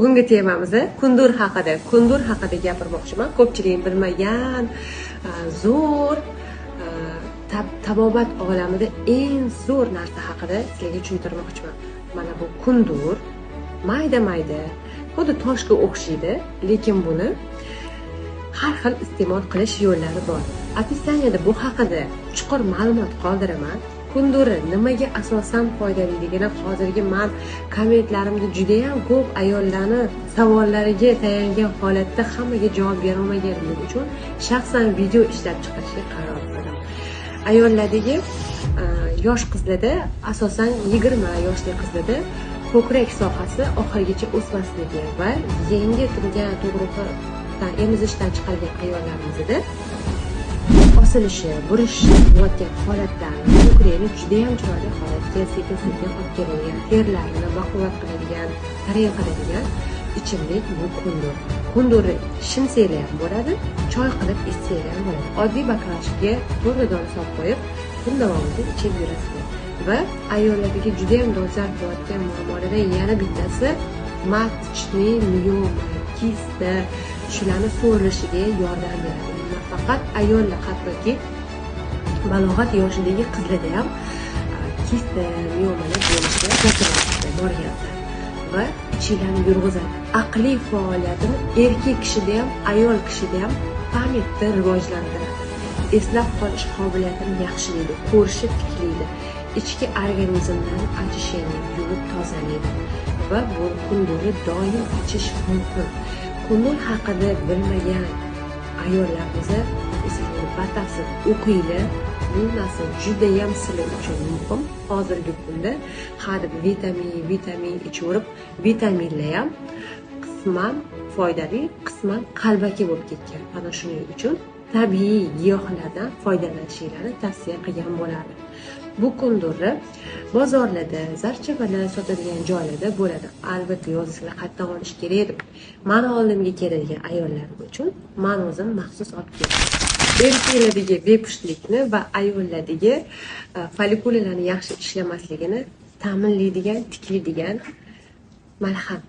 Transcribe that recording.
Bugungi temamiz kundur haqida. Kundur haqida gapirmoqchiman. Ko'pchilik bilmagan zo'r tabobat olamida eng zo'r narsa haqida sizlarga tushuntirmoqchiman. Mana bu kundur mayda-mayda, xuddi toshga o'xshaydi, lekin buni har xil iste'mol qilish yo'llari bor. Opisaniyada bu haqida chuqur ma'lumot qoldiraman. Kunduri nimaga asosan foydaliligini hozirgi men kommentlarimda juda ham ko'p ayollarning savollariga tayangan holatda hammaga javob bera olmaganim uchun shaxsan video ishlab chiqarishga qaror qildim. Ayollardagi yosh qizlarda, asosan 20 yoshli qizlarda ko'krak sohasi oxirigacha o'smasligi va yangi turgan tug'ruqdan emizishdan chiqargan ayollarimizda osilishi, burishi bo'layotgan holatlarni, ko'krakni juda ham chiroyli holatga sekin-sekin olib keladigan, terlarini baquvvat qiladigan, tarang qiladigan ichimlik bu kundur. Kundurni shimsanglar ham bo'ladi, choy qilib ichsanglar ham bo'ladi. Oddiy baklashga to'g'ri dona solib qo'yib, kun davomida ichib yurasizlar. Va ayollardagi juda ham dolzarb bo'layotgan muammolardan yana bittasi matchli miyoma, kista, shularni so'rilishiga yordam beradi. Faqat ayollar, hattoki balog'at yoshidagi qizlarda ham kista, miyomalar bo'lishi borganda va ichinglarni yurg'izadi. Aqliy faoliyatini erkak kishida ham, ayol kishida ham pamitni rivojlantiradi. Eslab qolish qobiliyatini yaxshilaydi, ko'rishi tiklaydi, ichki organizmdan achishini yuvib tozalaydi va bu kundurni doim ichish mumkin. Kundur haqida bilmagan ayollarimiz esa batafsil o'qinglar. Bu narsa juda ham sizlar uchun muhim. Hozirgi kunda har vitamin ichaverib, vitaminlar ham qisman foydali, qisman qalbaki bo'lib ketgan. Mana shuning uchun tabiiy giyohlardan foydalanishingizni tavsiya qilgan bo'lardim. Bu kundurni bozorlarda, zarchabalar sotadigan joylarda bo'ladi. Albatta yozishlar qayerdan olish kerak deb. Meni oldimga keladigan ayollar uchun men o'zim maxsus olib keldim. Erkaklardagi bepushtlikni va ayollardagi follikullarning yaxshi ishlamasligini ta'minlaydigan, tiklaydigan malham.